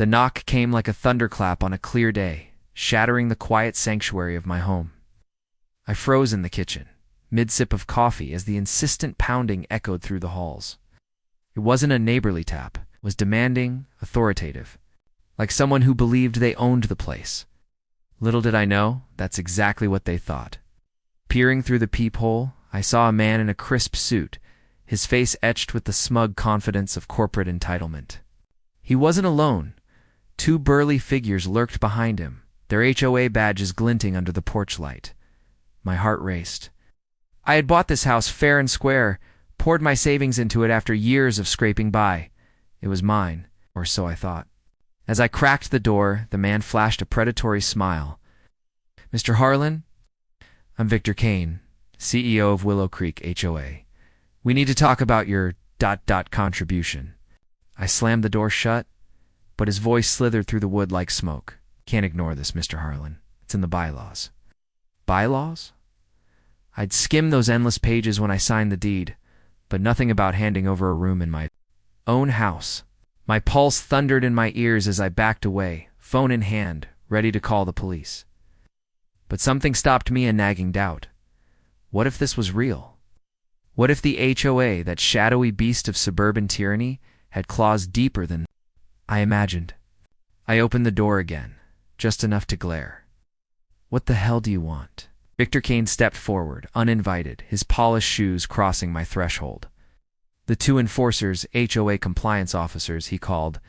The knock came like a thunderclap on a clear day, shattering the quiet sanctuary of my home. I froze in the kitchen, mid-sip of coffee, as the insistent pounding echoed through the halls. It wasn't a neighborly tap. It was demanding, authoritative, like someone who believed they owned the place. Little did I know, that's exactly what they thought. Peering through the peephole, I saw a man in a crisp suit, his face etched with the smug confidence of corporate entitlement. He wasn't alone. 2 burly figures lurked behind him, their HOA badges glinting under the porch light. My heart raced. I had bought this house fair and square, poured my savings into it after years of scraping by. It was mine, or so I thought. As I cracked the door, the man flashed a predatory smile. "Mr. Harlan? I'm Victor Kane, CEO of Willow Creek HOA. We need to talk about your ... contribution." I slammed the door shut, but his voice slithered through the wood like smoke. "Can't ignore this, Mr. Harlan. It's in the bylaws." Bylaws? I'd skimmed those endless pages when I signed the deed, but nothing about handing over a room in my own house. My pulse thundered in my ears as I backed away, phone in hand, ready to call the police. But something stopped me, a nagging doubt. What if this was real? What if the HOA, that shadowy beast of suburban tyranny, had claws deeper than I imagined? I opened the door again, just enough to glare. "What the hell do you want?" Victor Kane stepped forward, uninvited, his polished shoes crossing my threshold. The 2 enforcers, HOA compliance officers, he called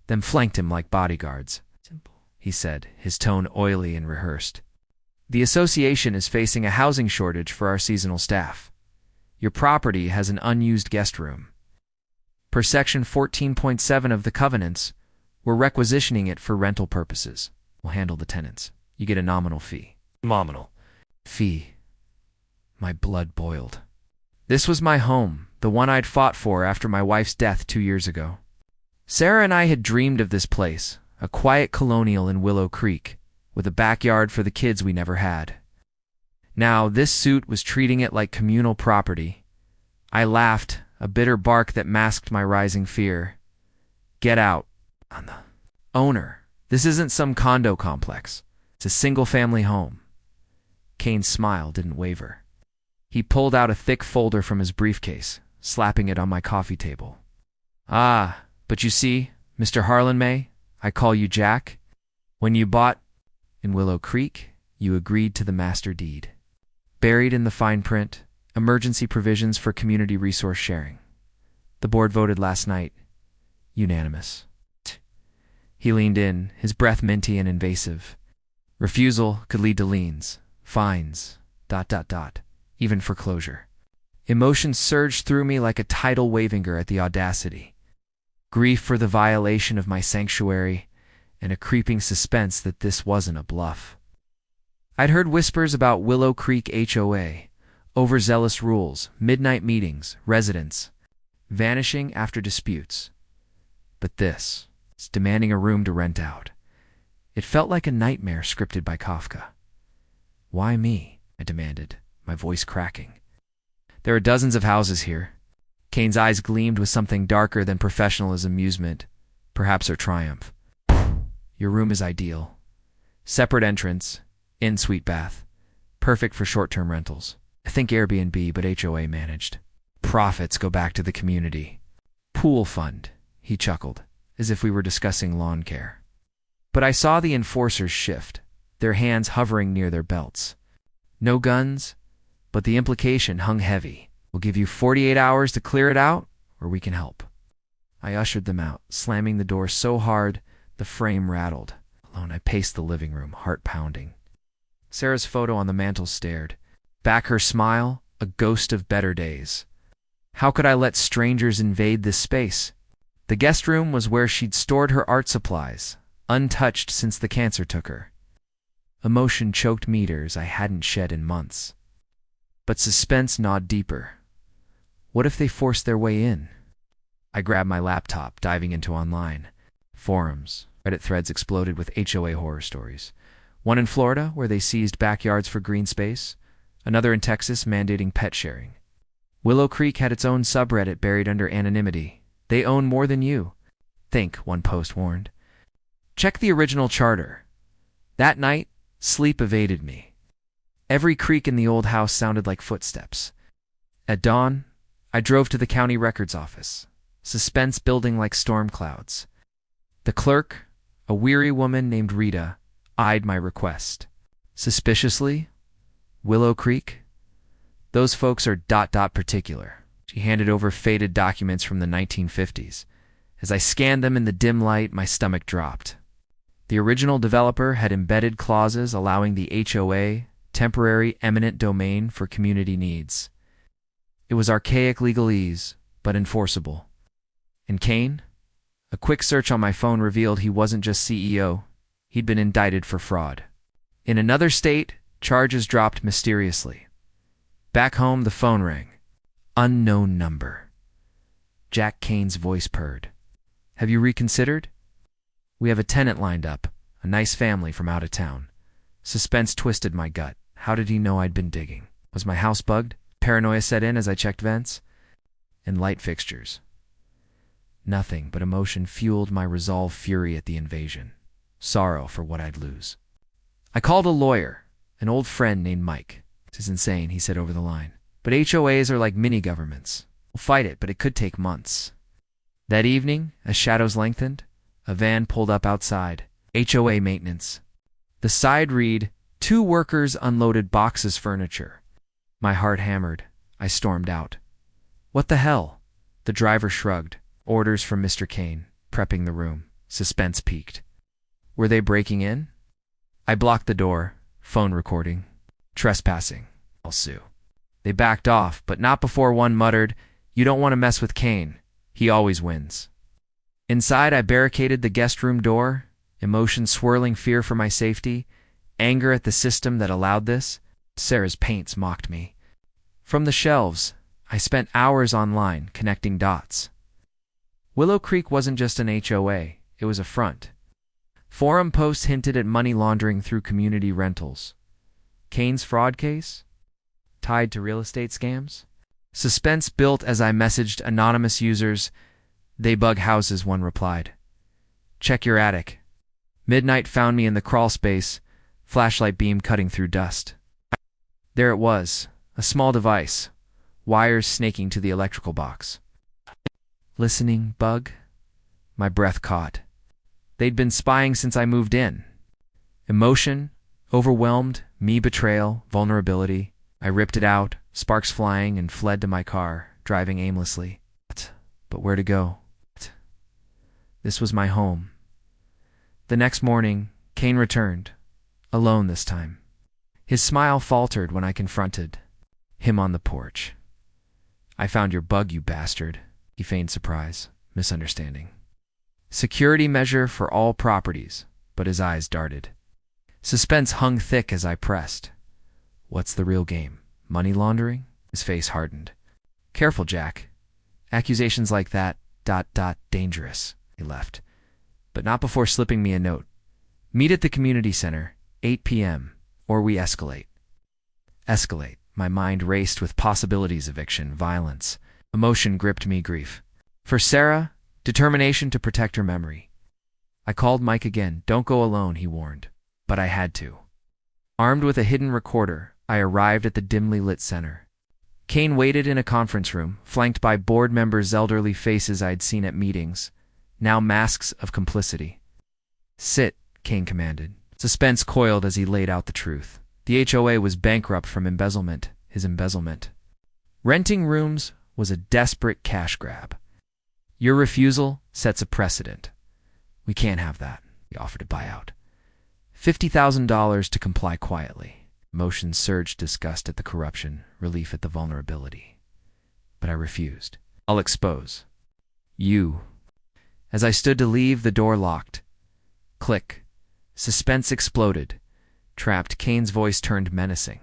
them, flanked him like bodyguards. "Simple," he said, his tone oily and rehearsed. "The association is facing a housing shortage for our seasonal staff. Your property has an unused guest room. Per Section 14.7 of the covenants, we're requisitioning it for rental purposes. We'll handle the tenants. You get a nominal fee." Nominal fee. My blood boiled. This was my home, the one I'd fought for after my wife's death 2 years ago. Sarah and I had dreamed of this place, a quiet colonial in Willow Creek, with a backyard for the kids we never had. Now, this suit was treating it like communal property. I laughed, a bitter bark that masked my rising fear. "Get out." "On the owner. This isn't some condo complex. It's a single-family home." Kane's smile didn't waver. He pulled out a thick folder from his briefcase, slapping it on my coffee table. "Ah, but you see, Mr. Harlan May, I call you Jack. When you bought in Willow Creek, you agreed to the master deed. Buried in the fine print, emergency provisions for community resource sharing. The board voted last night. Unanimous." He leaned in, his breath minty and invasive. "Refusal could lead to liens, fines, ... even foreclosure." Emotions surged through me like a tidal wave-anger at the audacity. Grief for the violation of my sanctuary, and a creeping suspense that this wasn't a bluff. I'd heard whispers about Willow Creek HOA, overzealous rules, midnight meetings, residents vanishing after disputes. But this, it's demanding a room to rent out. It felt like a nightmare scripted by Kafka. "Why me?" I demanded, my voice cracking. "There are dozens of houses here." Kane's eyes gleamed with something darker than professional as amusement, perhaps her triumph. "Your room is ideal. Separate entrance, in-suite bath. Perfect for short-term rentals. I think Airbnb, but HOA managed. Profits go back to the community. Pool fund," he chuckled, as if we were discussing lawn care. But I saw the enforcers shift, their hands hovering near their belts. No guns, but the implication hung heavy. "We'll give you 48 hours to clear it out, or we can help." I ushered them out, slamming the door so hard the frame rattled. Alone, I paced the living room, heart pounding. Sarah's photo on the mantel stared. Back her smile, a ghost of better days. How could I let strangers invade this space? The guest room was where she'd stored her art supplies, untouched since the cancer took her. Emotion choked meters I hadn't shed in months. But suspense gnawed deeper. What if they forced their way in? I grabbed my laptop, diving into online. Forums, Reddit threads exploded with HOA horror stories. One in Florida, where they seized backyards for green space. Another in Texas, mandating pet sharing. Willow Creek had its own subreddit buried under anonymity. "They own more than you." Think, one post warned. Check the original charter. That night, sleep evaded me. Every creak in the old house sounded like footsteps. At dawn, I drove to the county records office, suspense building like storm clouds. The clerk, a weary woman named Rita, eyed my request. Suspiciously, Willow Creek? Those folks are ... particular. She handed over faded documents from the 1950s. As I scanned them in the dim light, my stomach dropped. The original developer had embedded clauses allowing the HOA temporary eminent domain for community needs. It was archaic legalese, but enforceable. And Kane? A quick search on my phone revealed he wasn't just CEO, he'd been indicted for fraud. In another state, charges dropped mysteriously. Back home, the phone rang. Unknown number. Jack Kane's voice purred. Have you reconsidered? We have a tenant lined up, a nice family from out of town. Suspense twisted my gut. How did he know I'd been digging? Was my house bugged? Paranoia set in as I checked vents and light fixtures. Nothing but emotion fueled my resolve, fury at the invasion, sorrow for what I'd lose. I called a lawyer, an old friend named Mike. This is insane, he said over the line. But HOAs are like mini-governments. We'll fight it, but it could take months. That evening, as shadows lengthened, a van pulled up outside. HOA maintenance. The side read, 2 workers unloaded boxes furniture. My heart hammered. I stormed out. What the hell? The driver shrugged. Orders from Mr. Kane, prepping the room. Suspense peaked. Were they breaking in? I blocked the door. Phone recording. Trespassing. I'll sue. They backed off, but not before one muttered, "You don't want to mess with Kane. He always wins." Inside, I barricaded the guest room door, emotion swirling, fear for my safety, anger at the system that allowed this. Sarah's paints mocked me. From the shelves, I spent hours online connecting dots. Willow Creek wasn't just an HOA, it was a front. Forum posts hinted at money laundering through community rentals. Kane's fraud case? Tied to real estate scams? Suspense built as I messaged anonymous users. They bug houses, one replied. Check your attic. Midnight found me in the crawl space, flashlight beam cutting through dust. There it was, a small device, wires snaking to the electrical box. Listening bug? My breath caught. They'd been spying since I moved in. Emotion, overwhelmed, me betrayal, vulnerability. I ripped it out, sparks flying, and fled to my car, driving aimlessly. But where to go? This was my home. The next morning, Kane returned, alone this time. His smile faltered when I confronted him on the porch. I found your bug, you bastard. He feigned surprise, misunderstanding. Security measure for all properties, but his eyes darted. Suspense hung thick as I pressed. What's the real game? Money laundering? His face hardened. Careful, Jack. Accusations like that, ... dangerous. He left, but not before slipping me a note. Meet at the community center, 8 p.m., or we escalate. Escalate. My mind raced with possibilities: eviction, violence. Emotion gripped me, grief. For Sarah, determination to protect her memory. I called Mike again. Don't go alone, he warned. But I had to. Armed with a hidden recorder, I arrived at the dimly lit center. Kane waited in a conference room, flanked by board members' elderly faces I'd seen at meetings, now masks of complicity. Sit, Kane commanded. Suspense coiled as he laid out the truth. The HOA was bankrupt from embezzlement, his embezzlement. Renting rooms was a desperate cash grab. Your refusal sets a precedent. We can't have that, he offered a buyout. $50,000 to comply quietly. Emotions surged, disgust at the corruption, relief at the vulnerability. But I refused. I'll expose you. As I stood to leave, the door locked. Click. Suspense exploded. Trapped, Kane's voice turned menacing.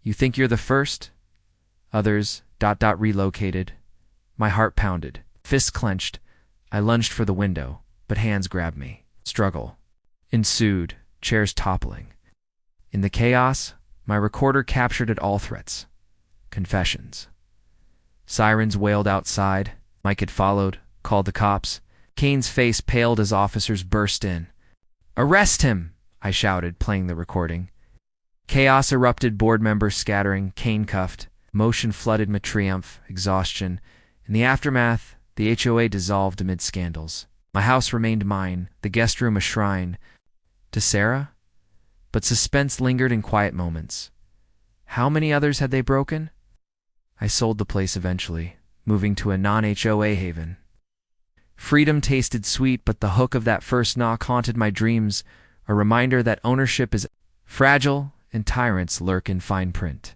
You think you're the first? Others, ... relocated. My heart pounded. Fists clenched. I lunged for the window, but hands grabbed me. Struggle ensued, chairs toppling. In the chaos, my recorder captured it all: threats, confessions. Sirens wailed outside. Mike had followed, called the cops. Kane's face paled as officers burst in. "Arrest him!" I shouted, playing the recording. Chaos erupted, board members scattering, cane-cuffed, motion flooded my triumph, exhaustion. In the aftermath, the HOA dissolved amid scandals. My house remained mine, the guest room a shrine to Sarah? But suspense lingered in quiet moments. How many others had they broken? I sold the place eventually, moving to a non-HOA haven. Freedom tasted sweet, but the hook of that first knock haunted my dreams, a reminder that ownership is fragile and tyrants lurk in fine print.